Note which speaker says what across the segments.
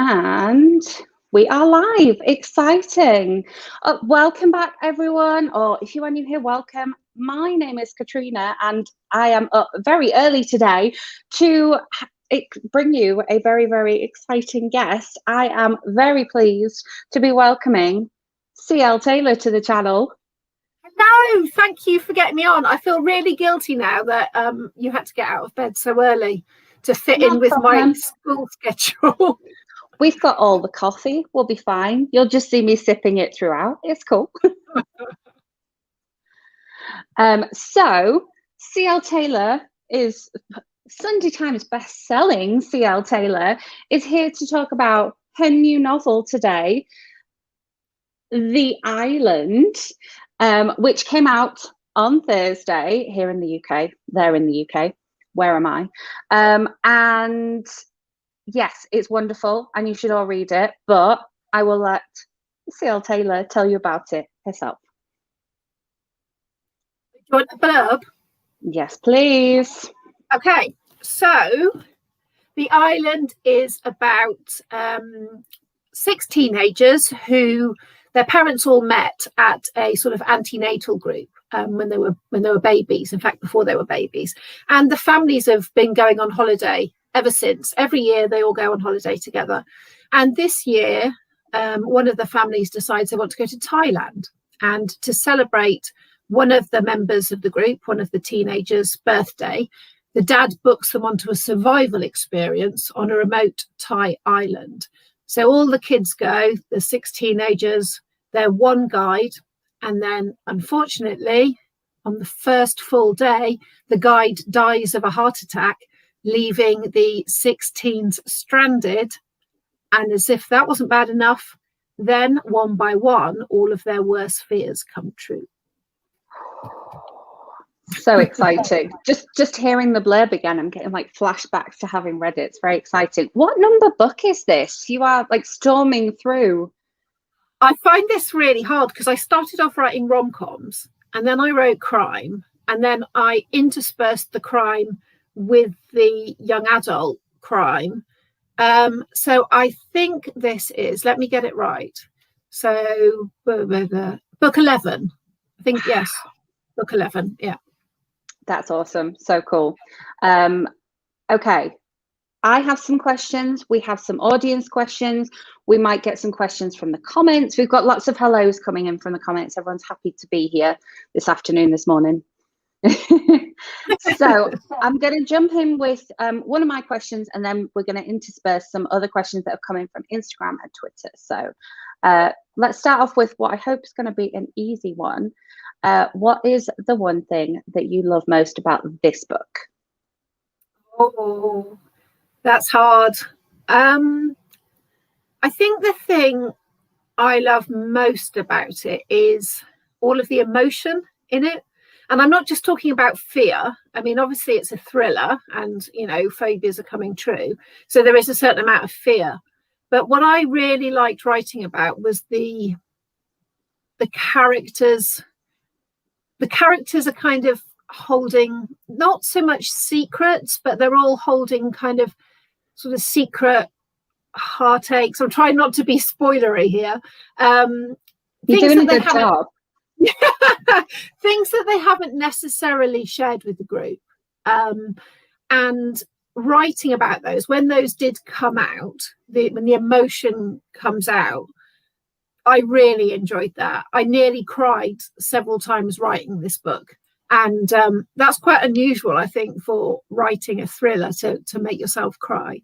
Speaker 1: And we are live. Exciting. Welcome back, everyone. Or if you are new here, welcome. My name is Katrina, and I am up very early today to bring you a very, very exciting guest. I am very pleased to be welcoming C.L.Taylor to the channel.
Speaker 2: No, thank you for getting me on. I feel really guilty now that you had to get out of bed so early to fit in with my school schedule.
Speaker 1: We've got all the coffee. We'll be fine. You'll just see me sipping it throughout. It's cool. So C.L.Taylor is Sunday Times best-selling. C.L.Taylor is here to talk about her new novel today, The Island, which came out on Thursday here in the UK. There in the UK. Where am I? And yes, it's wonderful, and you should all read it. But I will let C.L.Taylor tell you about it herself.
Speaker 2: Do you want a blurb?
Speaker 1: Yes, please.
Speaker 2: Okay, so The Island is about 6 teenagers who their parents all met at a sort of antenatal group when they were babies. In fact, before they were babies, and the families have been going on holiday ever since. Every year they all go on holiday together, and this year one of the families decides they want to go to Thailand, and to celebrate one of the members of the group, one of the teenagers' birthday, the dad books them onto a survival experience on a remote Thai island. So all the kids go, the 6 teenagers, their one guide, and then unfortunately on the first full day the guide dies of a heart attack, leaving the 6 teens stranded. And as if that wasn't bad enough, then one by one all of their worst fears come true.
Speaker 1: So exciting. just hearing the blurb again, I'm getting like flashbacks to having read it. It's very exciting. What number book is this? You are like storming through.
Speaker 2: I find this really hard because I started off writing rom-coms, and then I wrote crime, and then I interspersed the crime with the young adult crime. So I think this is, let me get it right. So book 11. I think, yes, book 11. Yeah.
Speaker 1: That's awesome. So cool. Okay. I have some questions. We have some audience questions. We might get some questions from the comments. We've got lots of hellos coming in from the comments. Everyone's happy to be here this afternoon, this morning. So I'm going to jump in with one of my questions, and then we're going to intersperse some other questions that have come in from Instagram and Twitter. So let's start off with what I hope is going to be an easy one. What is the one thing that you love most about this book?
Speaker 2: Oh, that's hard. I think the thing I love most about it is all of the emotion in it. And I'm not just talking about fear. I mean, obviously it's a thriller, and, you know, phobias are coming true. So there is a certain amount of fear. But what I really liked writing about was the characters. The characters are kind of holding not so much secrets, but they're all holding kind of sort of secret heartaches. I'm trying not to be spoilery here.
Speaker 1: You're doing a good job.
Speaker 2: Things that they haven't necessarily shared with the group, and writing about those when those did come out, when the emotion comes out, I really enjoyed that. I nearly cried several times writing this book, and that's quite unusual, I think, for writing a thriller to make yourself cry.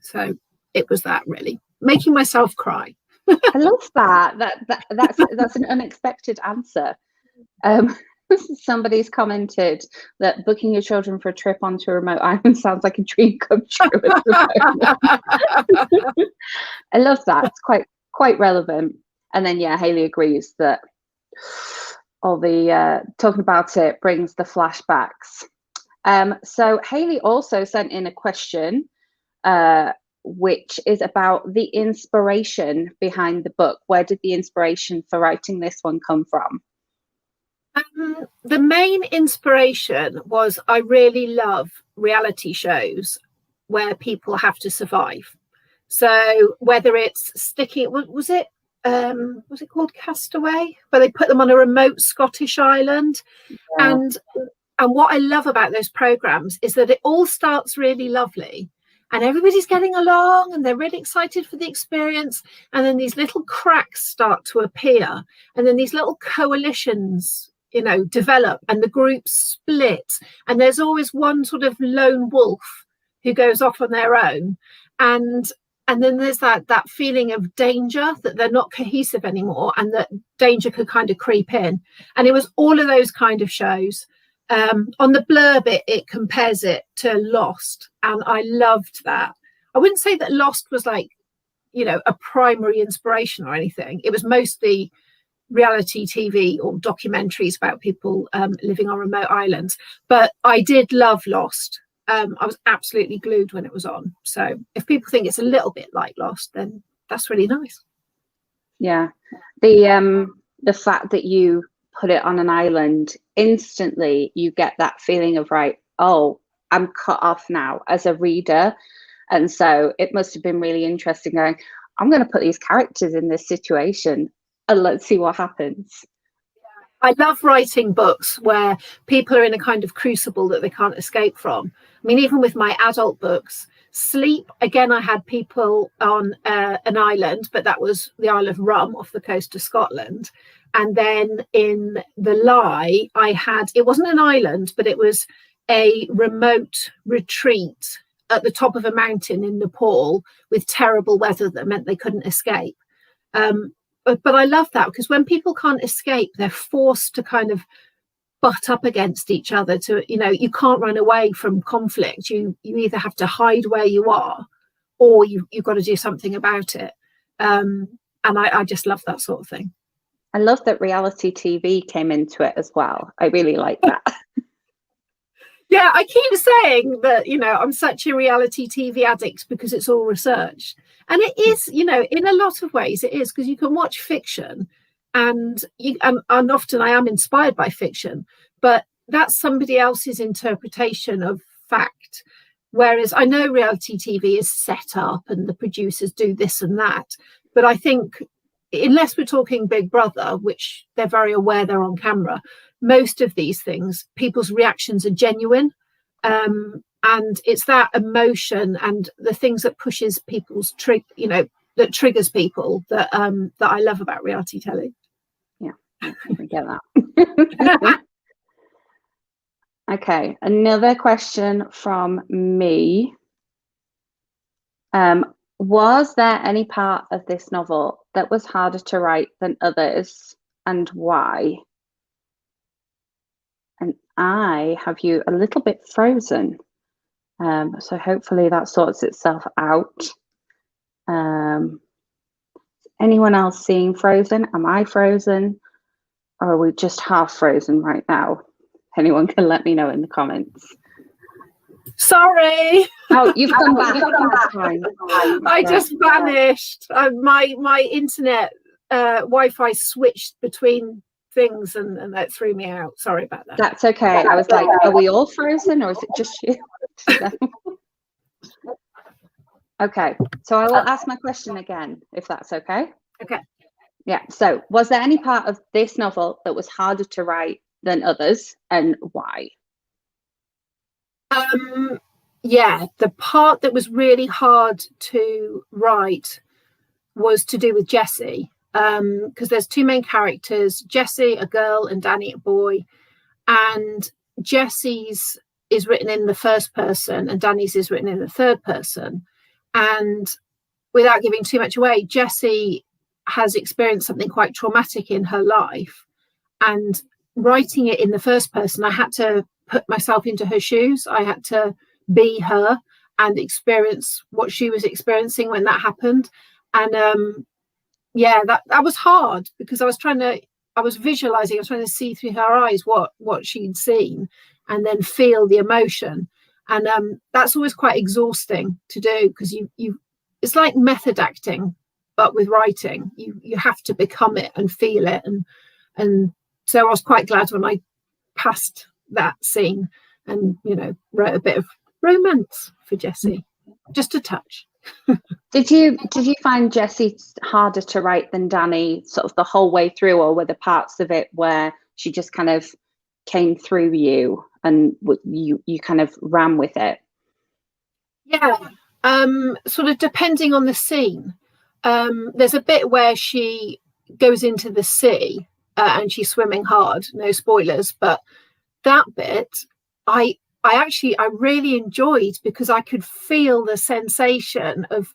Speaker 2: So it was that, really, making myself cry.
Speaker 1: I love that. That's an unexpected answer. Somebody's commented that booking your children for a trip onto a remote island sounds like a dream come true at the moment. I love that. It's quite relevant. And then yeah, Hayley agrees that all the talking about it brings the flashbacks. So Hayley also sent in a question which is about the inspiration behind the book. Where did the inspiration for writing this one come from?
Speaker 2: The main inspiration was I really love reality shows where people have to survive. So whether it's sticking, was it called Castaway, where they put them on a remote Scottish island?
Speaker 1: Yeah.
Speaker 2: And what I love about those programs is that it all starts really lovely and everybody's getting along and they're really excited for the experience. And then these little cracks start to appear. And then these little coalitions, develop and the groups split. And there's always one sort of lone wolf who goes off on their own. And then there's that feeling of danger, that they're not cohesive anymore and that danger could kind of creep in. And it was all of those kind of shows. On the blurb, it compares it to Lost, and I loved that. I wouldn't say that Lost was like, a primary inspiration or anything. It was mostly reality TV or documentaries about people living on remote islands. But I did love Lost. I was absolutely glued when it was on. So if people think it's a little bit like Lost, then that's really nice.
Speaker 1: Yeah, the fact that you put it on an island, instantly you get that feeling of, right, oh, I'm cut off now as a reader. And so it must have been really interesting going, I'm going to put these characters in this situation and let's see what happens.
Speaker 2: I love writing books where people are in a kind of crucible that they can't escape from. I mean, even with my adult books, Sleep, again, I had people on an island, but that was the Isle of Rum off the coast of Scotland. And then in The Lie, it wasn't an island, but it was a remote retreat at the top of a mountain in Nepal with terrible weather that meant they couldn't escape. But I love that, because when people can't escape, they're forced to kind of butt up against each other. You can't run away from conflict. You either have to hide where you are, or you've got to do something about it. And I just love that sort of thing.
Speaker 1: I love that reality TV came into it as well. I really like that.
Speaker 2: Yeah, I keep saying that, I'm such a reality TV addict because it's all research. And it is, in a lot of ways it is, because you can watch fiction and often I am inspired by fiction, but that's somebody else's interpretation of fact. Whereas I know reality TV is set up and the producers do this and that. But I think, unless we're talking Big Brother, which they're very aware they're on camera, most of these things, people's reactions are genuine. And it's that emotion and the things that pushes people's that triggers people that I love about reality telly.
Speaker 1: Yeah, I get that. Okay, another question from me. Was there any part of this novel that was harder to write than others, and why? And I have you a little bit frozen. So hopefully that sorts itself out. Anyone else seeing frozen? Am I frozen? Or are we just half frozen right now? Anyone can let me know in the comments.
Speaker 2: Sorry.
Speaker 1: Oh, you've come back. That's fine.
Speaker 2: I just vanished. My internet Wi-Fi switched between things and that threw me out. Sorry about that.
Speaker 1: That's okay. I was like, are we all frozen or is it just you? Okay, so I will ask my question again, if that's okay.
Speaker 2: Okay.
Speaker 1: Yeah, so was there any part of this novel that was harder to write than others, and why?
Speaker 2: Yeah, the part that was really hard to write was to do with Jessie, because there's two main characters, Jessie, a girl, and Danny, a boy. And Jessie's is written in the first person and Danny's is written in the third person. And without giving too much away, Jessie has experienced something quite traumatic in her life. And writing it in the first person, I had to put myself into her shoes. I had to be her and experience what she was experiencing when that happened. And that was hard, because I was visualizing, I was trying to see through her eyes what she'd seen and then feel the emotion. And that's always quite exhausting to do, because you it's like method acting, but with writing. You have to become it and feel it. And so I was quite glad when I passed that scene and, wrote a bit of romance for Jessie, just a touch.
Speaker 1: Did you find Jessie harder to write than Danny sort of the whole way through, or were there parts of it where she just kind of came through you and you kind of ran with it?
Speaker 2: Yeah, sort of depending on the scene. There's a bit where she goes into the sea and she's swimming hard. No spoilers, but that bit I really enjoyed, because I could feel the sensation of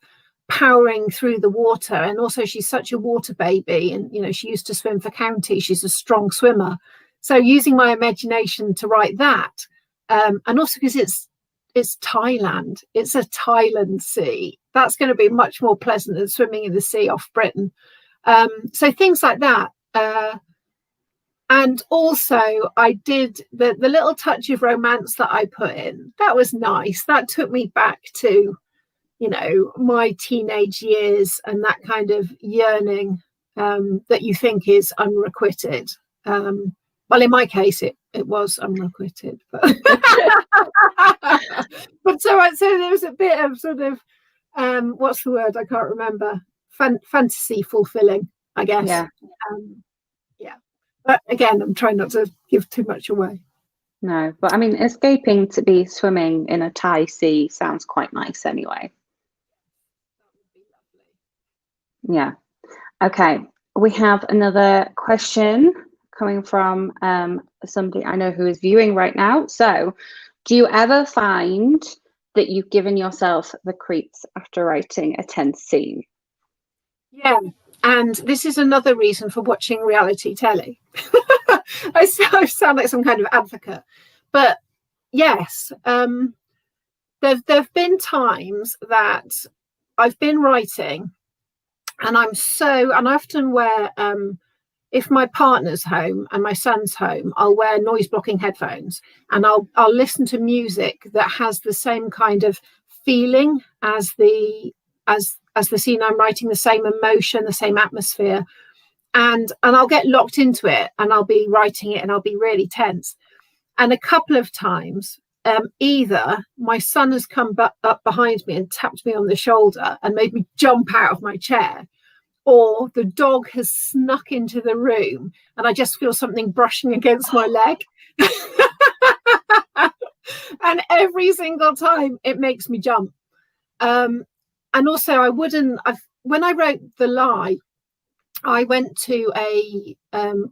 Speaker 2: powering through the water. And also she's such a water baby, and you know, she used to swim for county. She's a strong swimmer. So using my imagination to write that, and also because it's Thailand, it's a Thailand sea, that's going to be much more pleasant than swimming in the sea off Britain. So things like that. And also I did the little touch of romance that I put in. That was nice. That took me back to, you know, my teenage years and that kind of yearning that you think is unrequited. Well, in my case, it was unrequited. But, but so there was a bit of sort of, what's the word? I can't remember. Fantasy fulfilling, I guess.
Speaker 1: Yeah.
Speaker 2: Yeah. But again, I'm trying not to give too much away.
Speaker 1: No, but I mean, escaping to be swimming in a Thai sea sounds quite nice anyway. Yeah. Okay. We have another question coming from somebody I know who is viewing right now. So, do you ever find that you've given yourself the creeps after writing a tense scene?
Speaker 2: Yeah. And this is another reason for watching reality telly. I sound like some kind of advocate, but yes, there've been times that I've been writing, and I often wear, if my partner's home and my son's home, I'll wear noise blocking headphones, and I'll listen to music that has the same kind of feeling as the scene I'm writing, the same emotion, the same atmosphere, and I'll get locked into it, and I'll be writing it and I'll be really tense. And a couple of times, either my son has come up behind me and tapped me on the shoulder and made me jump out of my chair, or the dog has snuck into the room and I just feel something brushing against my leg. And every single time it makes me jump. And also when I wrote The Lie, I went to a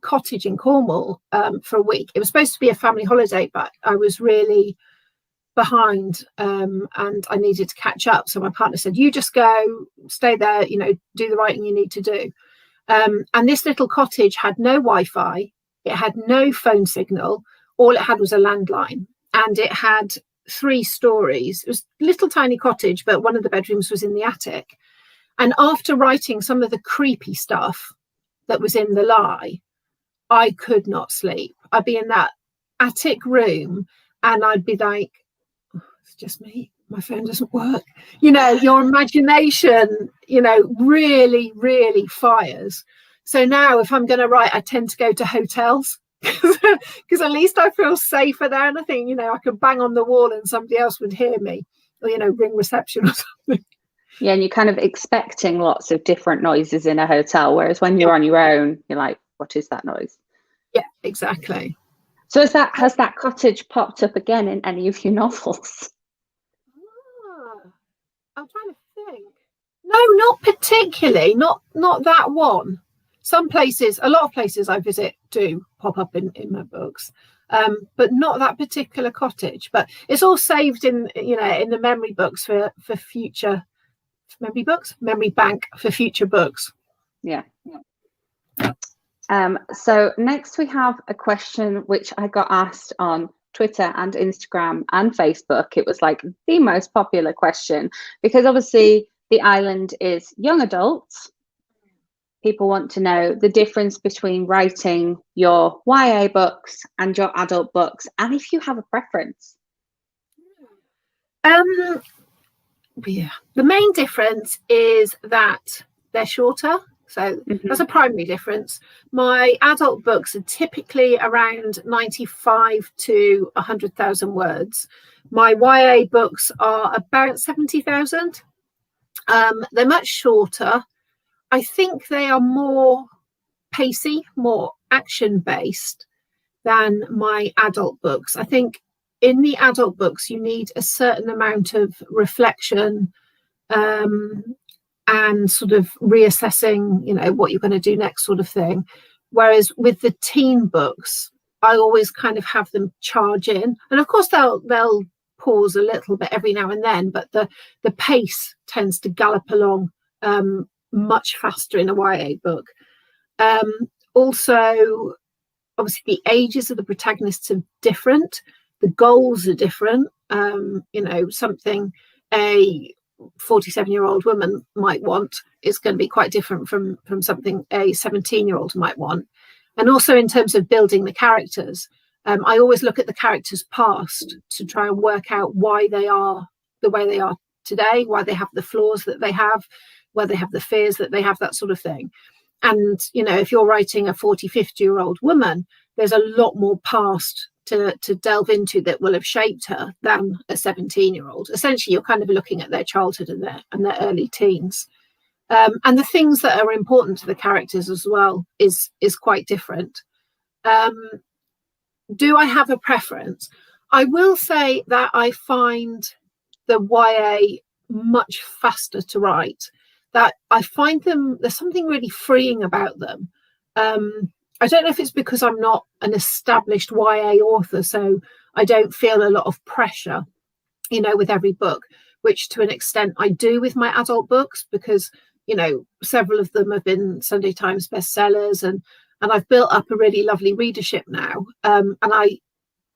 Speaker 2: cottage in Cornwall for a week. It was supposed to be a family holiday, but I was really behind and I needed to catch up. So my partner said, you just go, stay there, you know, do the writing you need to do. And this little cottage had no Wi-Fi. It had no phone signal. All it had was a landline, and it had 3 stories. It was a little tiny cottage, but one of the bedrooms was in the attic. And after writing some of the creepy stuff that was in The Lie, I could not sleep. I'd be in that attic room and I'd be like, oh, it's just me. My phone doesn't work. You know, your imagination, you know, really, really fires. So now if I'm going to write, I tend to go to hotels because at least I feel safer there. And I think, you know, I could bang on the wall and somebody else would hear me, or, you know, ring reception or something.
Speaker 1: Yeah, and you're kind of expecting lots of different noises in a hotel, whereas when you're on your own, you're like, what is that noise?
Speaker 2: Yeah, exactly.
Speaker 1: So has that cottage popped up again in any of your novels?
Speaker 2: I'm trying to think. No, not particularly. Not that one. Some places, a lot of places I visit do pop up in my books. But not that particular cottage. But it's all saved in, you know, in the memory books for future memory bank for future books.
Speaker 1: Yeah. So next we have a question which I got asked on Twitter and Instagram and Facebook. It was like the most popular question because obviously the island is young adults. People want to know the difference between writing your YA books and your adult books, and if you have a preference.
Speaker 2: Yeah, the main difference is that they're shorter. So that's a primary difference. My adult books are typically around 95 to 100,000 words. My YA books are about 70,000. They're much shorter. I think they are more pacey, more action based than my adult books. I think in the adult books you need a certain amount of reflection, and sort of reassessing, what you're going to do next, sort of thing. Whereas with the teen books, I always kind of have them charge in, and of course they'll pause a little bit every now and then, but the pace tends to gallop along much faster in a YA book. Also, obviously, the ages of the protagonists are different. The goals are different. Something a 47-year-old woman might want is going to be quite different from something a 17-year-old might want. And also in terms of building the characters, I always look at the characters' past to try and work out why they are the way they are today, why they have the flaws that they have, why they have the fears that they have, that sort of thing. And, if you're writing a 40, 50-year-old woman, there's a lot more past to delve into that will have shaped her than a 17-year-old. Essentially, you're kind of looking at their childhood and their early teens. And the things that are important to the characters as well is quite different. Do I have a preference? I will say that I find the YA much faster to write, that I find there's something really freeing about them. I don't know if it's because I'm not an established YA author, so I don't feel a lot of pressure, with every book, which to an extent I do with my adult books, because, several of them have been Sunday Times bestsellers, and I've built up a really lovely readership now. And I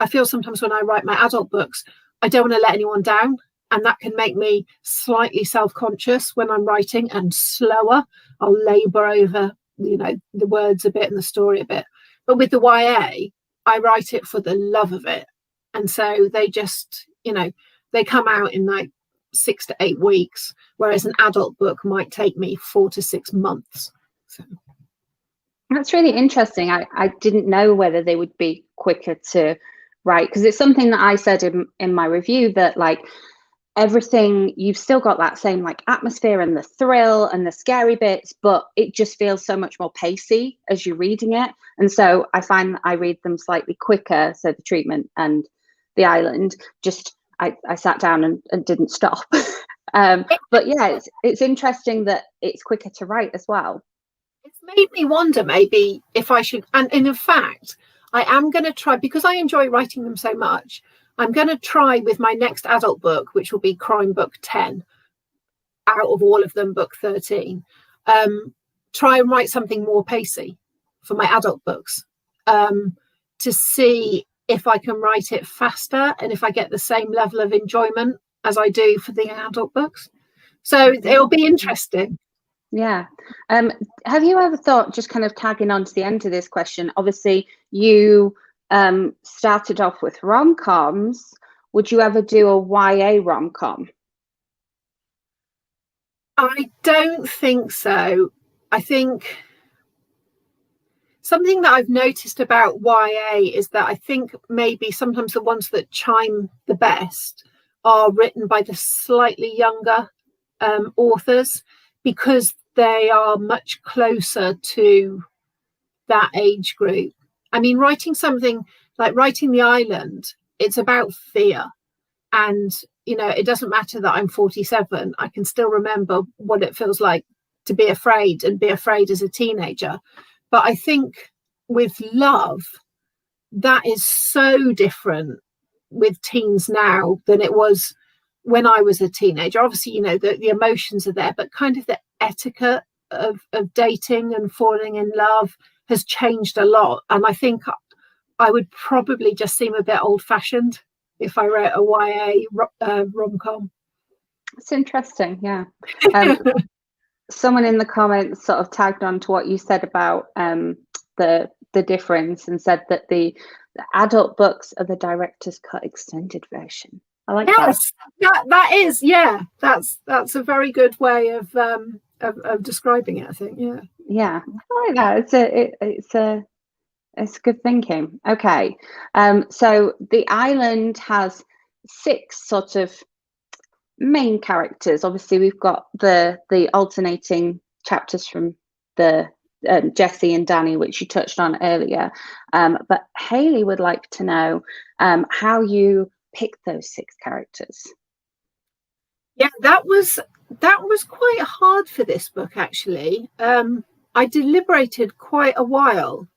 Speaker 2: feel sometimes when I write my adult books, I don't want to let anyone down. And that can make me slightly self-conscious when I'm writing and slower. I'll labour over, the words a bit and the story a bit. But with the YA, I write it for the love of it. And so they just, they come out in like 6 to 8 weeks, whereas an adult book might take me 4 to 6 months. So.
Speaker 1: That's really interesting. I didn't know whether they would be quicker to write, because it's something that I said in my review, that like everything, you've still got that same like atmosphere and the thrill and the scary bits, but it just feels so much more pacey as you're reading it. And so I find that I read them slightly quicker. So The Treatment and The Island, just I sat down and didn't stop. But yeah, it's interesting that it's quicker to write as well.
Speaker 2: It's made me wonder maybe if I should, and in fact, I am going to try, because I enjoy writing them so much, I'm going to try with my next adult book, which will be crime book 10, out of all of them, book 13, try and write something more pacey for my adult books, to see if I can write it faster and if I get the same level of enjoyment as I do for the adult books. So it'll be interesting.
Speaker 1: Yeah. Have you ever thought, just kind of tagging on to the end of this question, obviously you started off with rom-coms. Would you ever do a YA rom-com?
Speaker 2: I don't think so. I think something that I've noticed about YA is that I think maybe sometimes the ones that chime the best are written by the slightly younger authors, because they are much closer to that age group. I mean, writing something like writing The Island, it's about fear. And, it doesn't matter that I'm 47. I can still remember what it feels like to be afraid and be afraid as a teenager. But I think with love, that is so different with teens now than it was when I was a teenager. Obviously, the emotions are there, but kind of the etiquette of dating and falling in love has changed a lot. And I think I would probably just seem a bit old-fashioned if I wrote a YA rom-com.
Speaker 1: It's interesting, yeah. Someone in the comments sort of tagged on to what you said about the difference, and said that the adult books are the director's cut extended version. I like that.
Speaker 2: Yes, that is, yeah. That's a very good way of describing it, I think.
Speaker 1: Yeah, I like that. It's good thinking. Okay, so The Island has 6 sort of main characters. Obviously, we've got the alternating chapters from the Jessie and Danny, which you touched on earlier. But Hayley would like to know how you picked those 6 characters.
Speaker 2: Yeah, that was quite hard for this book, actually. I deliberated quite a while.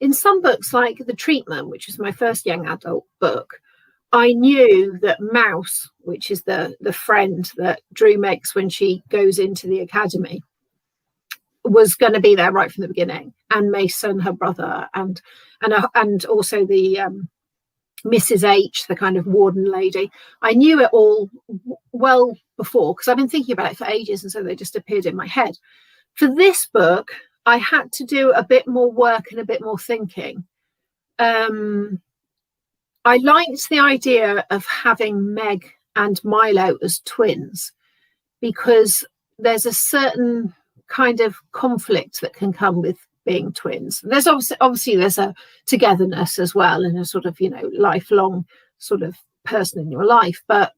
Speaker 2: In some books, like The Treatment, which is my first young adult book, I knew that Mouse, which is the friend that Drew makes when she goes into the academy, was going to be there right from the beginning, and Mason, her brother, and also the Mrs. H, the kind of warden lady. I knew it all well before, because I've been thinking about it for ages, and so they just appeared in my head. For this book, I had to do a bit more work and a bit more thinking. I liked the idea of having Meg and Milo as twins, because there's a certain kind of conflict that can come with being twins. There's obviously there's a togetherness as well, and a sort of, lifelong sort of person in your life. But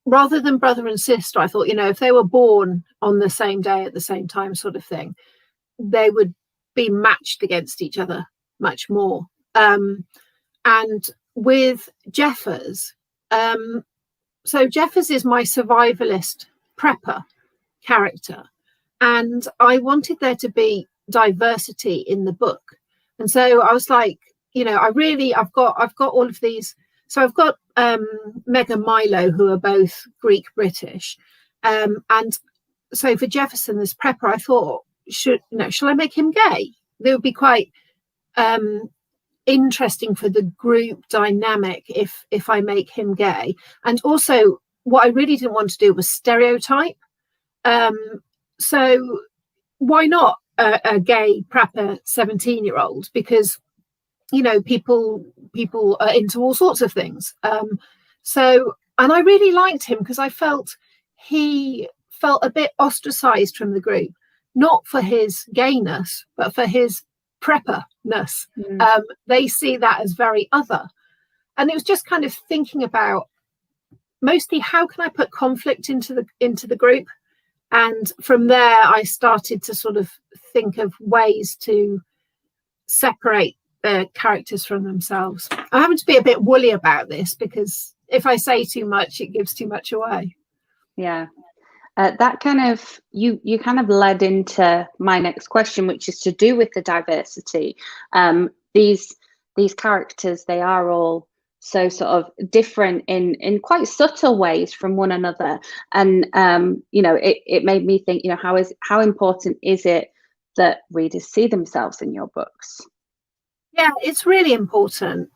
Speaker 2: rather than brother and sister, I thought, if they were born on the same day at the same time, sort of thing, they would be matched against each other much more. And with Jeffers, so Jeffers is my survivalist prepper character, and I wanted there to be diversity in the book. And so I was like, I've got all of these. So I've got Meg and Milo, who are both Greek British, and so for Jefferson, this prepper, I thought, shall I make him gay? They would be quite interesting for the group dynamic if I make him gay. And also, what I really didn't want to do was stereotype. So why not a gay prepper 17-year-old? Because people are into all sorts of things. And I really liked him because I felt he felt a bit ostracized from the group, not for his gayness, but for his prepperness. They see that as very other. And it was just kind of thinking about mostly how can I put conflict into the group. And from there, I started to sort of think of ways to separate the characters from themselves. I'm having to be a bit woolly about this, because if I say too much, it gives too much away.
Speaker 1: Yeah. That kind of, you kind of led into my next question, which is to do with the diversity. These characters, they are all so sort of different in quite subtle ways from one another. And, it made me think, how important is it that readers see themselves in your books?
Speaker 2: Yeah, it's really important.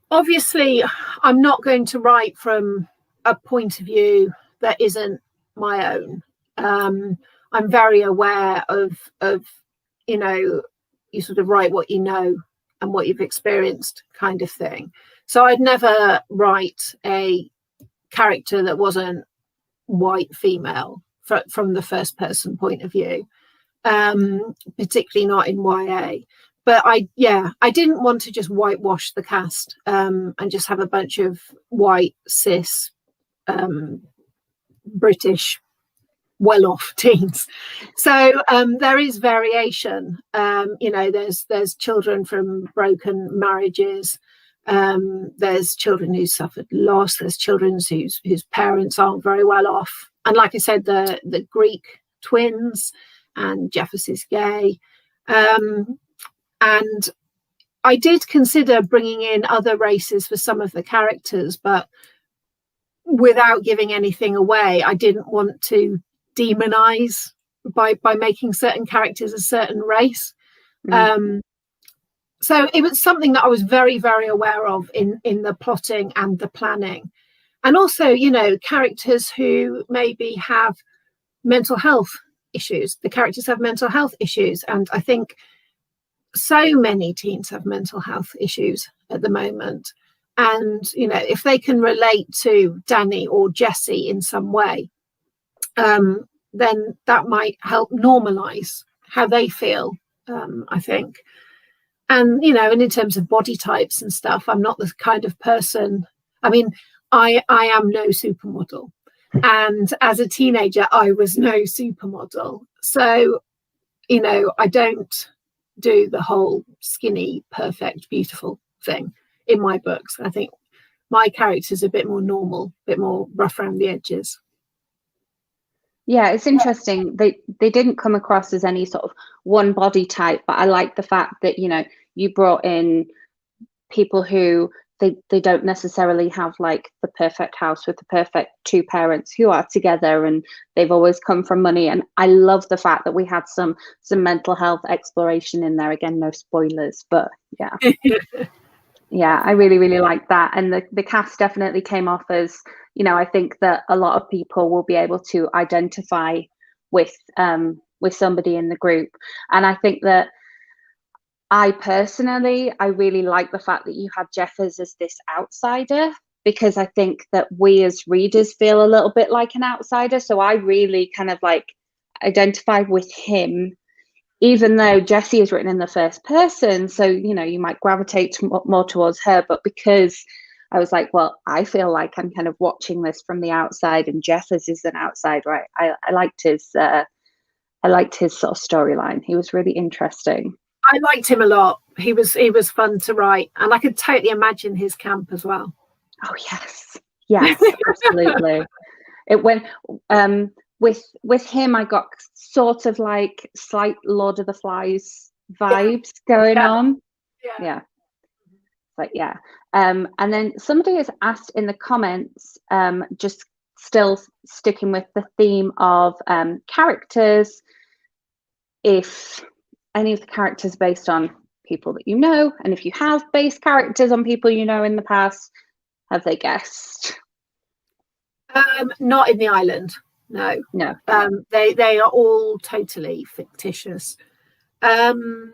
Speaker 2: Obviously, I'm not going to write from a point of view that isn't my own. I'm very aware of you sort of write what you know and what you've experienced, kind of thing. So I'd never write a character that wasn't white female from the first person point of view, particularly not in YA. But I didn't want to just whitewash the cast and just have a bunch of white cis British well-off teens. So there is variation. There's children from broken marriages. There's children who suffered loss. There's children whose parents aren't very well off. And like I said, the Greek twins, and Jeffers is gay. And I did consider bringing in other races for some of the characters, but without giving anything away, I didn't want to demonize by making certain characters a certain race. So it was something that I was very, very aware of in the plotting and the planning. And also, characters who maybe have mental health issues. The characters have mental health issues. And I think so many teens have mental health issues at the moment. And, if they can relate to Danny or Jessie in some way, then that might help normalize how they feel, I think. And, and in terms of body types and stuff, I'm not the kind of person, I am no supermodel. And as a teenager, I was no supermodel. So, I don't do the whole skinny, perfect, beautiful thing in my books. I think my character's a bit more normal, a bit more rough around the edges.
Speaker 1: Yeah, it's interesting. They didn't come across as any sort of one body type, but I like the fact that, you brought in people who they don't necessarily have like the perfect house with the perfect two parents who are together, and they've always come from money. And I love the fact that we had some mental health exploration in there. Again, no spoilers, but yeah. Yeah, I really, really like that. And the cast definitely came off as, I think that a lot of people will be able to identify with somebody in the group. And I think that I really like the fact that you had Jeff as this outsider, because I think that we as readers feel a little bit like an outsider. So I really kind of like identify with him, even though Jessie is written in the first person. So, you might gravitate more towards her, but because I was like, well, I feel like I'm kind of watching this from the outside, and Jeff is an outsider. Right? I liked his sort of storyline. He was really interesting.
Speaker 2: I liked him a lot. He was fun to write, and I could totally imagine his camp as well.
Speaker 1: Oh yes, absolutely. It went with him. I got sort of like slight Lord of the Flies vibes going on. Yeah. But yeah. And then somebody has asked in the comments, just still sticking with the theme of characters, if any of the characters based on people that you know, and if you have based characters on people you know in the past, have they guessed?
Speaker 2: Not in the island, no. They are all totally fictitious. In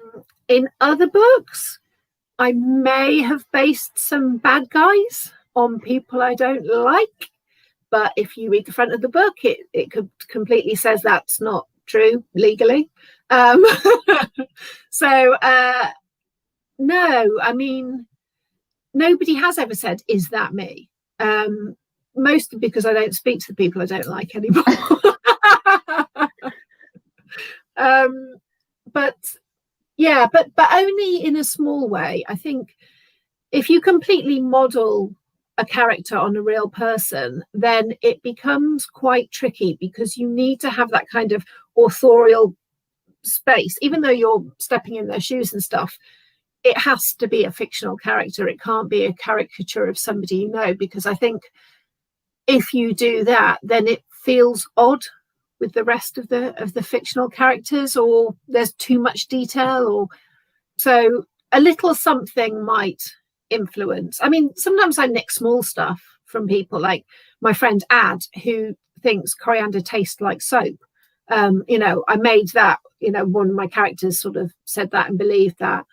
Speaker 2: other books, I may have based some bad guys on people I don't like, but if you read the front of the book, it completely says that's not true legally. So no, I mean, nobody has ever said, is that me? Mostly because I don't speak to the people I don't like anymore. But only in a small way. I think if you completely model a character on a real person, then it becomes quite tricky, because you need to have that kind of authorial space. Even though you're stepping in their shoes and stuff, it has to be a fictional character. It can't be a caricature of somebody you know, because I think if you do that, then it feels odd with the rest of the fictional characters, or there's too much detail, or so a little something might influence. I mean, sometimes I nick small stuff from people, like my friend Ad, who thinks coriander tastes like soap. I made that, one of my characters sort of said that and believed that.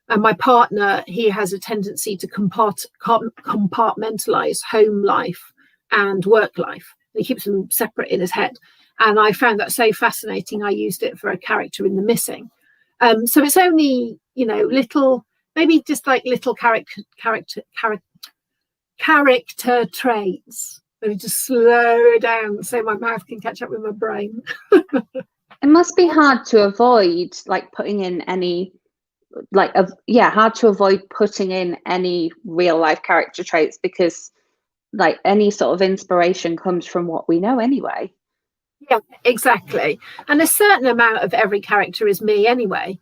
Speaker 2: And my partner, he has a tendency to compartmentalize home life and work life. He keeps them separate in his head. And I found that so fascinating. I used it for a character in The Missing. So it's only, little, maybe just like little character traits. Let me just slow down so my mouth can catch up with my brain.
Speaker 1: It must be hard to avoid like putting in any hard to avoid putting in any real life character traits, because like any sort of inspiration comes from what we know anyway.
Speaker 2: Yeah, exactly. And a certain amount of every character is me anyway.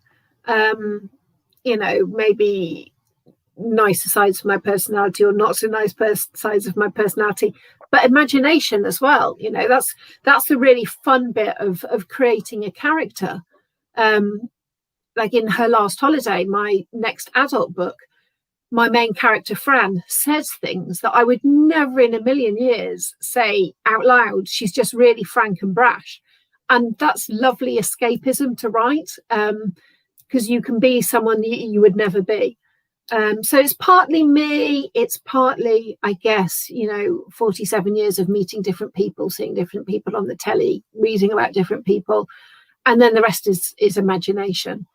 Speaker 2: Maybe nicer sides of my personality, or not so nice sides of my personality, but imagination as well. That's the really fun bit of creating a character. Like in Her Last Holiday, my next adult book, my main character Fran says things that I would never in a million years say out loud. She's just really frank and brash, and that's lovely escapism to write, because you can be someone you would never be. So it's partly me, it's partly, I guess, 47 years of meeting different people, seeing different people on the telly, reading about different people, and then the rest is imagination.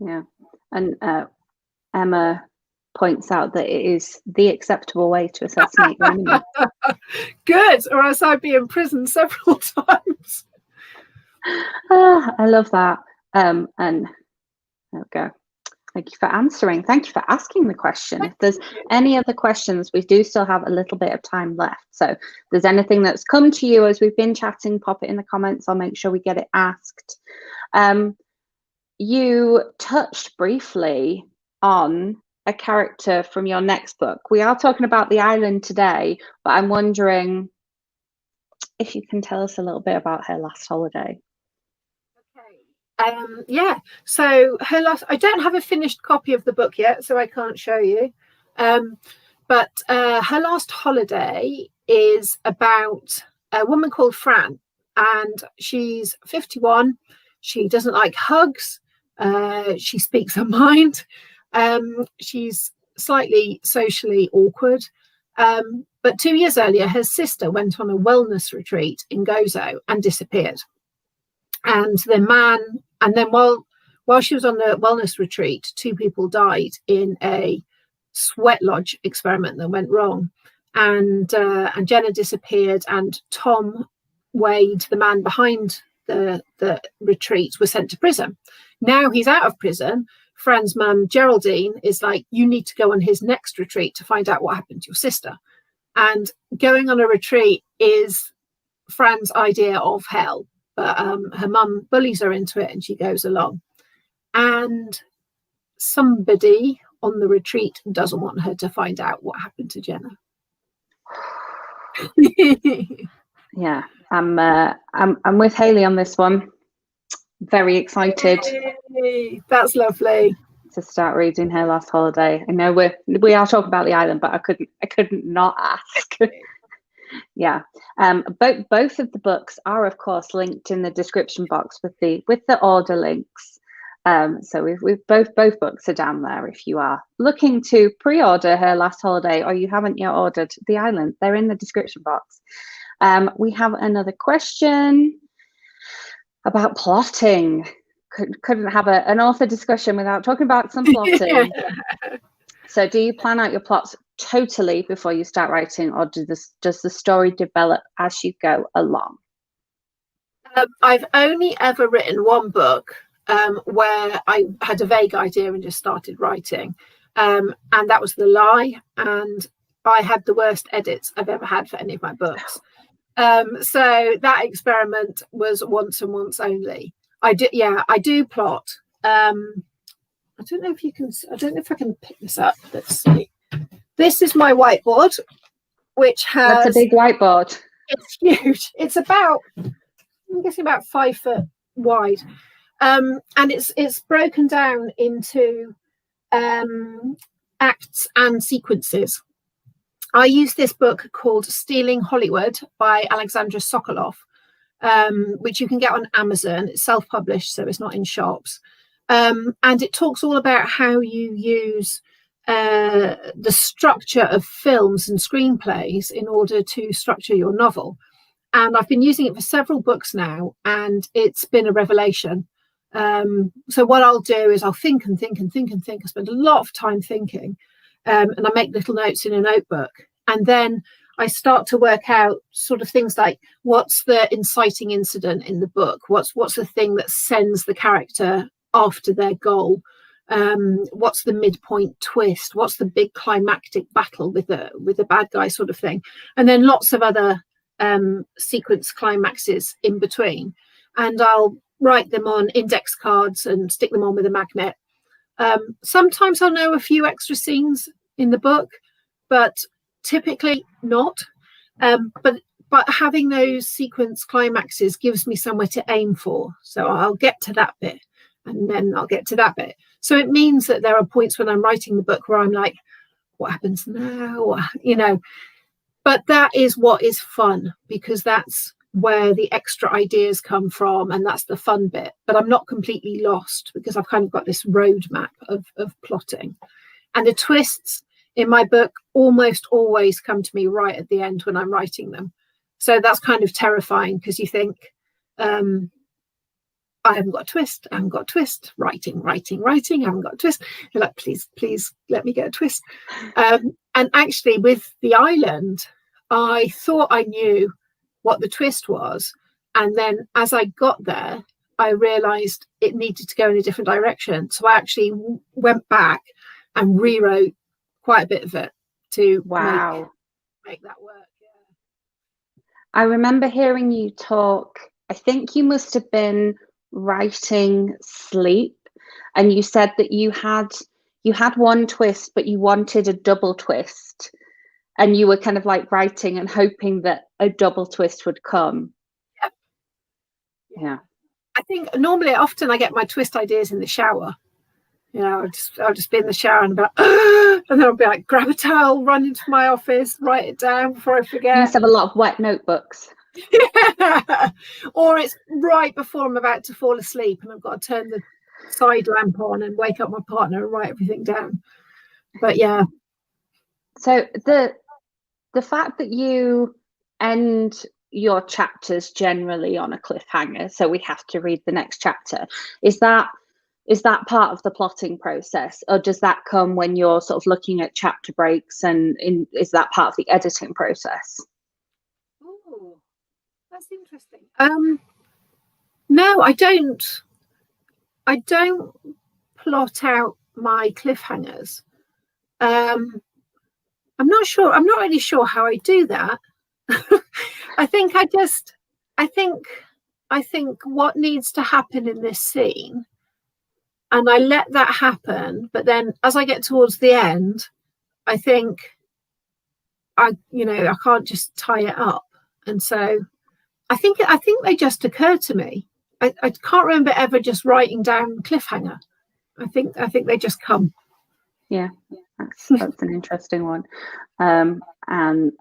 Speaker 1: Yeah. And Emma points out that it is the acceptable way to assassinate your enemy.
Speaker 2: Good, or else I'd be in prison several times.
Speaker 1: I love that. And there we go. Thank you for answering. Thank you for asking the question. If there's any other questions, we do still have a little bit of time left. So if there's anything that's come to you as we've been chatting, pop it in the comments. I'll make sure we get it asked. You touched briefly on a character from your next book. We are talking about the island today, but I'm wondering if you can tell us a little bit about Her Last Holiday.
Speaker 2: Yeah, so I don't have a finished copy of the book yet, so I can't show you. But Her Last Holiday is about a woman called Fran, and she's 51. She doesn't like hugs. She speaks her mind. She's slightly socially awkward. But 2 years earlier, her sister went on a wellness retreat in Gozo and disappeared. And then while she was on the wellness retreat, 2 people died in a sweat lodge experiment that went wrong. And Jenna disappeared, and Tom Wade, the man behind the retreat, was sent to prison. Now he's out of prison. Fran's mum, Geraldine, is like, you need to go on his next retreat to find out what happened to your sister. And going on a retreat is Fran's idea of hell. But her mum bullies her into it and she goes along. And somebody on the retreat doesn't want her to find out what happened to Jenna.
Speaker 1: Yeah, I'm with Hayley on this one. Very excited.
Speaker 2: Yay, that's lovely.
Speaker 1: To start reading Her Last Holiday. I know we are talking about the island, but I couldn't not ask. Yeah, both of the books are of course linked in the description box with the order links. So we've both books are down there if you are looking to pre-order Her Last Holiday, or you haven't yet ordered The Island. They're in the description box. We have another question about plotting. Couldn't have an author discussion without talking about some plotting. So do you plan out your plots totally before you start writing, or does the story develop as you go along?
Speaker 2: I've only ever written one book where I had a vague idea and just started writing, and that was The Lie, and I had the worst edits I've ever had for any of my books. So that experiment was once and once only. I do plot. I don't know if I can pick this up. Let's see. This is my whiteboard, which has...
Speaker 1: That's a big whiteboard.
Speaker 2: It's huge. It's about, I'm guessing about 5 foot wide. And it's broken down into acts and sequences. I use this book called Stealing Hollywood by Alexandra Sokoloff, which you can get on Amazon. It's self-published, so it's not in shops. And it talks all about how you use the structure of films and screenplays in order to structure your novel. And I've been using it for several books now, and it's been a revelation. So what I'll do is I'll think and think and think and think. I spend a lot of time thinking, and I make little notes in a notebook. And then I start to work out sort of things like, what's the inciting incident in the book? What's the thing that sends the character after their goal? What's the midpoint twist? What's the big climactic battle with the bad guy sort of thing? And then lots of other sequence climaxes in between. And I'll write them on index cards and stick them on with a magnet. Sometimes I'll know a few extra scenes in the book, but typically not. But having those sequence climaxes gives me somewhere to aim for. So I'll get to that bit, and then I'll get to that bit. So it means that there are points when I'm writing the book where I'm like, what happens now? You know, but that is what is fun, because that's where the extra ideas come from, and that's the fun bit. But I'm not completely lost, because I've kind of got this roadmap of plotting. And the twists in my book almost always come to me right at the end when I'm writing them. So that's kind of terrifying, because you think, I haven't got a twist. I haven't got a twist. Writing. I haven't got a twist. You're like, please let me get a twist. And actually, with the island, I thought I knew what the twist was. And then as I got there, I realised it needed to go in a different direction. So I actually went back and rewrote quite a bit of it to make that work. Yeah.
Speaker 1: I remember hearing you talk. I think you must have been writing sleep, and you said that you had one twist, but you wanted a double twist, and you were kind of like writing and hoping that a double twist would come. Yeah.
Speaker 2: I think often I get my twist ideas in the shower. You know, I'll just be in the shower and and then I'll be like, grab a towel, run into my office, write it down before I forget.
Speaker 1: You must have a lot of wet notebooks.
Speaker 2: Yeah. Or it's right before I'm about to fall asleep and I've got to turn the side lamp on and wake up my partner and write everything down. But yeah.
Speaker 1: So the fact that you end your chapters generally on a cliffhanger, so we have to read the next chapter, is that part of the plotting process, or does that come when you're sort of looking at chapter breaks, and is that part of the editing process?
Speaker 2: Oh, that's interesting. No, I don't plot out my cliffhangers. I'm not really sure how I do that. I think what needs to happen in this scene, and I let that happen, but then as I get towards the end, I think I can't just tie it up. And so I think they just occur to me. I can't remember ever just writing down cliffhanger. I think they just come.
Speaker 1: Yeah, that's an interesting one. And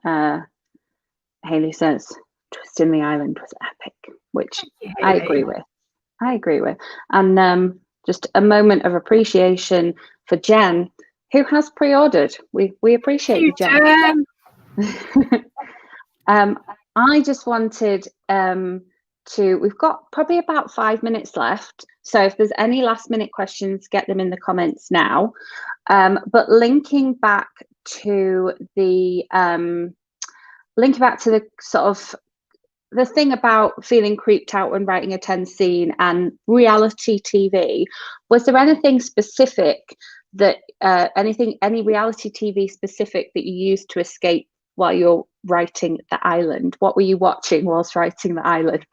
Speaker 1: Hayley says, "Twist in the Island was epic," which I agree with. And just a moment of appreciation for Jen, who has pre-ordered. We appreciate you, Jen. I just wanted we've got probably about 5 minutes left. So if there's any last minute questions, get them in the comments now. But linking back to the sort of the thing about feeling creeped out when writing a tense scene and reality TV, was there anything specific that any reality TV specific that you used to escape while you're writing The Island? What were you watching whilst writing The Island?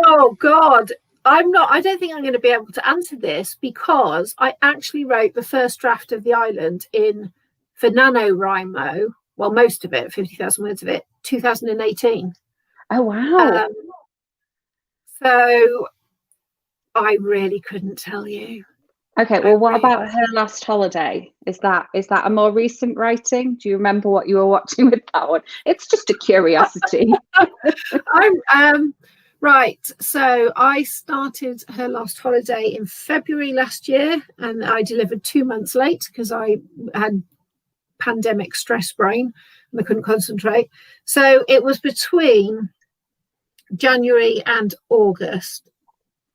Speaker 2: Oh God, I don't think I'm going to be able to answer this, because I actually wrote the first draft of The Island for NaNoWriMo, well, most of it, 50,000 words of it, 2018.
Speaker 1: Oh wow.
Speaker 2: So I really couldn't tell you.
Speaker 1: Okay, well, what about Her Last Holiday? Is that a more recent writing? Do you remember what you were watching with that one? It's just a curiosity.
Speaker 2: Right. So I started Her Last Holiday in February last year, and I delivered 2 months late because I had pandemic stress brain and I couldn't concentrate. So it was between January and August,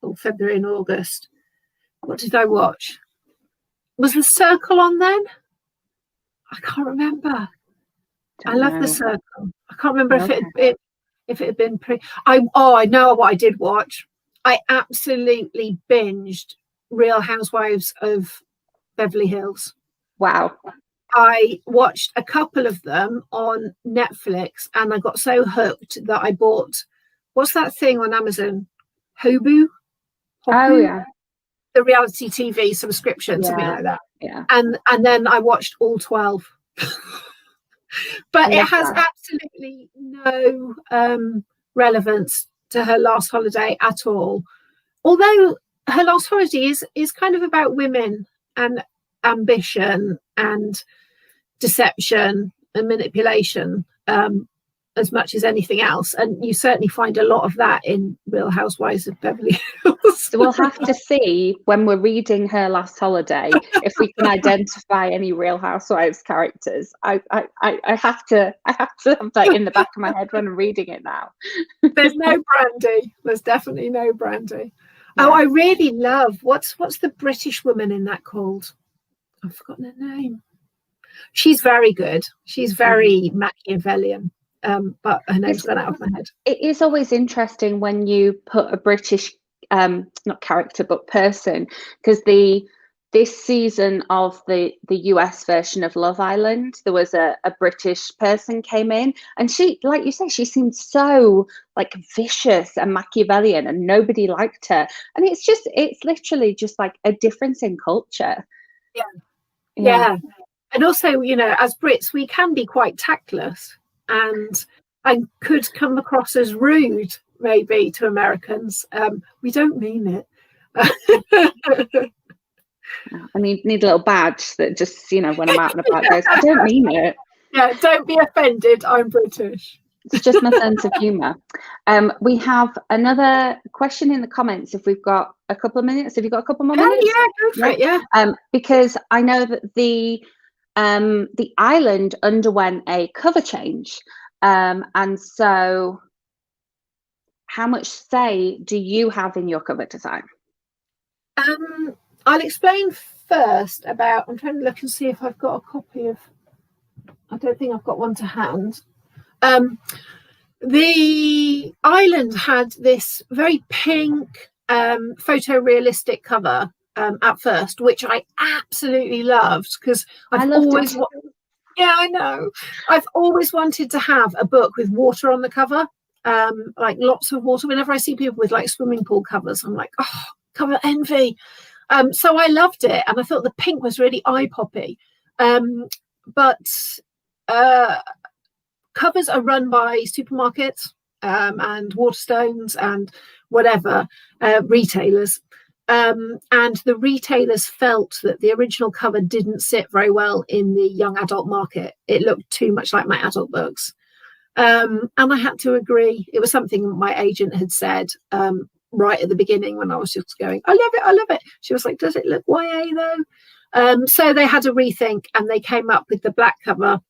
Speaker 2: or February and August. What did I watch? Was The Circle on then? I can't remember. I love The Circle. I can't remember if it had been I know what I did watch. I absolutely binged Real Housewives of Beverly Hills.
Speaker 1: Wow.
Speaker 2: I watched a couple of them on Netflix, and I got so hooked that I bought, what's that thing on Amazon? Hobu?
Speaker 1: Oh yeah.
Speaker 2: The reality TV subscription, something like that.
Speaker 1: Yeah.
Speaker 2: And then I watched all 12. But it has absolutely no relevance to Her Last Holiday at all. Although Her Last Holiday is kind of about women and ambition and deception and manipulation, as much as anything else. And you certainly find a lot of that in Real Housewives of Beverly Hills.
Speaker 1: So we'll have to see when we're reading Her Last Holiday if we can identify any Real Housewives characters. I have to have that in the back of my head when I'm reading it now.
Speaker 2: There's no Brandy. There's definitely no Brandy. Oh, I really love what's the British woman in that called? I've forgotten her name. She's very good. She's very Machiavellian, but her name's gone out of my head.
Speaker 1: It is always interesting when you put a British, not character, but person, because this season of the US version of Love Island, there was a British person came in, and she, like you say, she seemed so like vicious and Machiavellian, and nobody liked her. And it's literally just like a difference in culture.
Speaker 2: Yeah. And also, you know, as Brits, we can be quite tactless and could come across as rude, maybe, to Americans. We don't mean it.
Speaker 1: I need a little badge that just, you know, when I'm out and about goes, I don't mean it.
Speaker 2: Yeah, don't be offended. I'm British.
Speaker 1: It's just my sense of humour. We have another question in the comments if we've got a couple of minutes. Have you got a couple more minutes?
Speaker 2: Yeah, go for it, yeah.
Speaker 1: Because I know that the island underwent a cover change. And so how much say do you have in your cover design?
Speaker 2: I'll explain first about, I'm trying to look and see if I've got a copy of, I don't think I've got one to hand. The island had this very pink photorealistic cover at first, which I absolutely loved because I've always I know. I've always wanted to have a book with water on the cover, like lots of water. Whenever I see people with like swimming pool covers, I'm like, oh, cover envy. So I loved it, and I thought the pink was really eye-poppy. But covers are run by supermarkets and Waterstones and whatever retailers. And the retailers felt that the original cover didn't sit very well in the young adult market. It looked too much like my adult books. And I had to agree. It was something my agent had said right at the beginning when I was just going, I love it. She was like, does it look YA though? So they had a rethink and they came up with the black cover,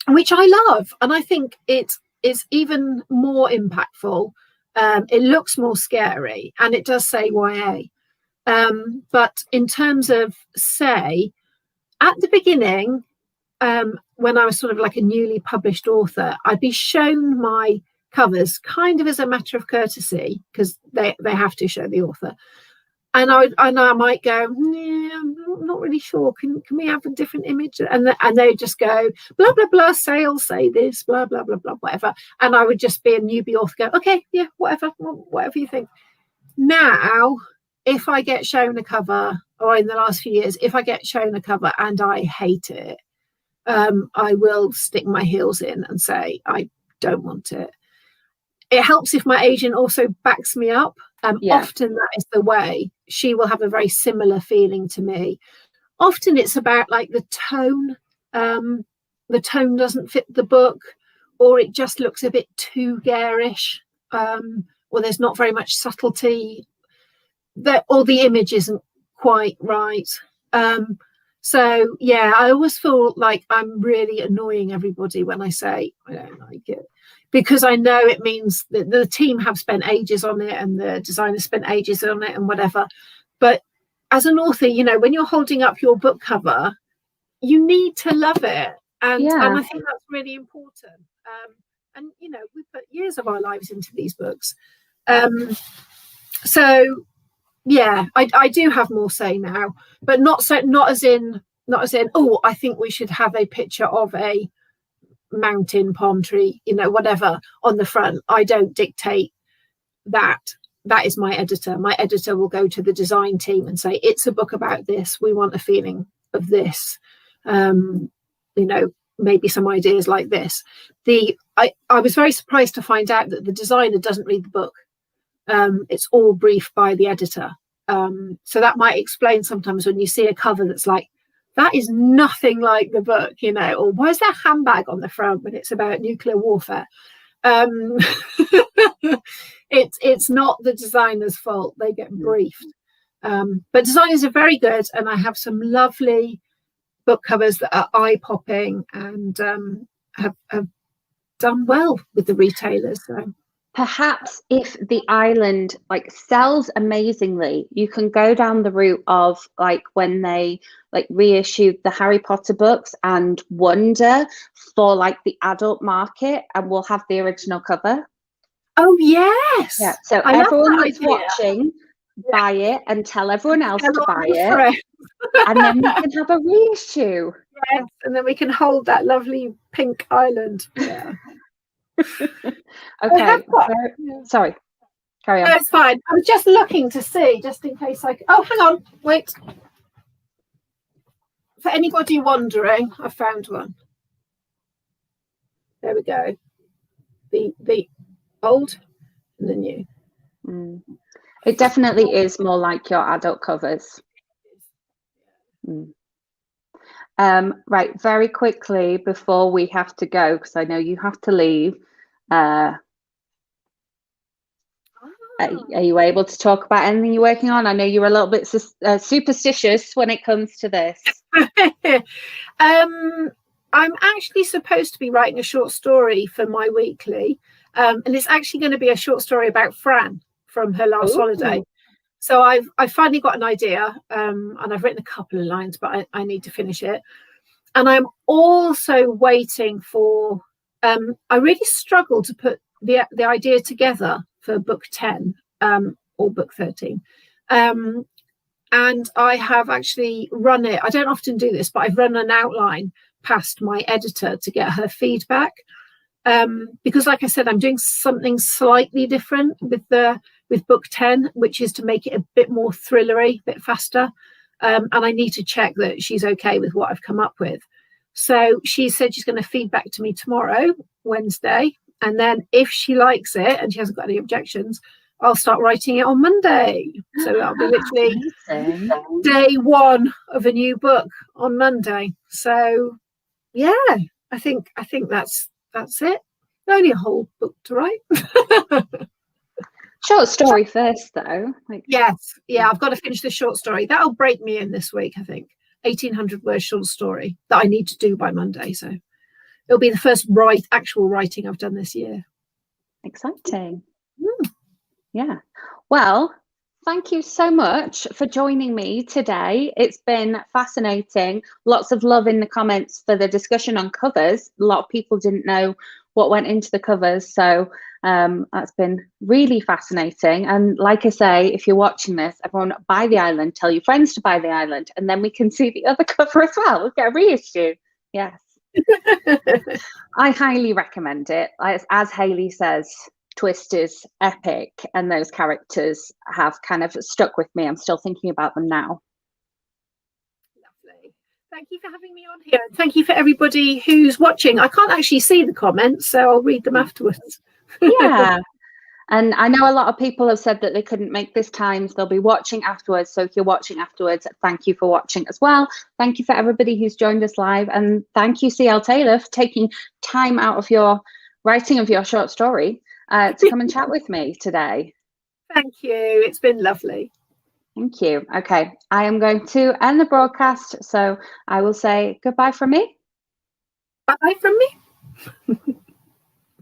Speaker 2: which I love. And I think it is even more impactful. It looks more scary and it does say YA. But in terms of say, at the beginning, when I was sort of like a newly published author, I'd be shown my covers kind of as a matter of courtesy because they have to show the author. And I might go, I'm not really sure. Can we have a different image? And they just go, blah, blah, blah, sales say this, blah, blah, blah, blah, whatever. And I would just be a newbie author go, okay, yeah, whatever you think. Now, if I get shown a cover, or in the last few years, if I get shown a cover and I hate it, I will stick my heels in and say, I don't want it. It helps if my agent also backs me up. Often that is the way. She will have a very similar feeling to me. Often it's about like the tone. The tone doesn't fit the book, or it just looks a bit too garish, or there's not very much subtlety, or the image isn't quite right. So yeah, I always feel like I'm really annoying everybody when I say I don't like it, because I know it means that the team have spent ages on it and the designers spent ages on it and whatever. But as an author, you know, when you're holding up your book cover, you need to love it. And I think that's really important. And, you know, we put years of our lives into these books. So, yeah, I do have more say now, but not as in, oh, I think we should have a picture of a mountain, palm tree, you know, whatever on the front. I don't dictate that. That is my editor. My editor will go to the design team and say, it's a book about this. We want a feeling of this. You know, maybe some ideas like this. I was very surprised to find out that the designer doesn't read the book. It's all briefed by the editor. So that might explain sometimes when you see a cover that's like, that is nothing like the book, you know, or why is there a handbag on the front when it's about nuclear warfare? It's not the designer's fault. They get briefed. But designers are very good, and I have some lovely book covers that are eye-popping and have done well with the retailers. So
Speaker 1: perhaps if the island like sells amazingly, you can go down the route of like when they like reissued the Harry Potter books and Wonder for like the adult market, and we'll have the original cover.
Speaker 2: Oh yes.
Speaker 1: Yeah. So
Speaker 2: I love
Speaker 1: everyone
Speaker 2: that
Speaker 1: that's
Speaker 2: idea.
Speaker 1: watching, buy it and tell everyone else to buy it.
Speaker 2: Friends.
Speaker 1: And then we can have a reissue.
Speaker 2: Yes, and then we can hold that lovely pink island. Yeah.
Speaker 1: Okay. Sorry. Carry on.
Speaker 2: No, it's fine. I was just looking to see, just in case I. Oh, hang on. Wait. For anybody wondering, I found one. There we go. The old and the new.
Speaker 1: Mm. It definitely is more like your adult covers. Mm. Right, very quickly before we have to go, because I know you have to leave. Are you able to talk about anything you're working on? I know you're a little bit superstitious when it comes to this.
Speaker 2: I'm actually supposed to be writing a short story for my weekly, and it's actually going to be a short story about Fran from her last holiday. So I've finally got an idea, and I've written a couple of lines, but I need to finish it. And I'm also waiting for. I really struggled to put the idea together for book 10 or book 13. And I have actually run it. I don't often do this, but I've run an outline past my editor to get her feedback. Because, like I said, I'm doing something slightly different with book 10, which is to make it a bit more thrillery, a bit faster. And I need to check that she's okay with what I've come up with. So she said she's going to feedback to me tomorrow, Wednesday. And then if she likes it and she hasn't got any objections, I'll start writing it on Monday. So that'll be literally day one of a new book on Monday. So yeah, I think that's it. Only a whole book to write.
Speaker 1: Short story first, though.
Speaker 2: Yes, yeah, I've got to finish the short story. That'll break me in this week, I think. 1,800 word short story that I need to do by Monday. So it'll be the first actual writing I've done this year.
Speaker 1: Exciting. Yeah. Well, thank you so much for joining me today. It's been fascinating. Lots of love in the comments for the discussion on covers. A lot of people didn't know what went into the covers. So that's been really fascinating. And like I say, if you're watching this, everyone buy the island, tell your friends to buy the island, and then we can see the other cover as well. We'll get a reissue. Yes. I highly recommend it. As Hayley says, twist is epic, and those characters have kind of stuck with me. I'm still thinking about them now.
Speaker 2: Lovely. Thank you for having me on here. Thank you for everybody who's watching. I can't actually see the comments, so I'll read them afterwards.
Speaker 1: Yeah. And I know a lot of people have said that they couldn't make this time, so they'll be watching afterwards. So if you're watching afterwards, thank you for watching as well. Thank you for everybody who's joined us live. And thank you, C.L.Taylor, for taking time out of your writing of your short story to come and chat with me today.
Speaker 2: Thank you. It's been lovely.
Speaker 1: Thank you. Okay, I am going to end the broadcast. So I will say goodbye from me.
Speaker 2: Bye from me.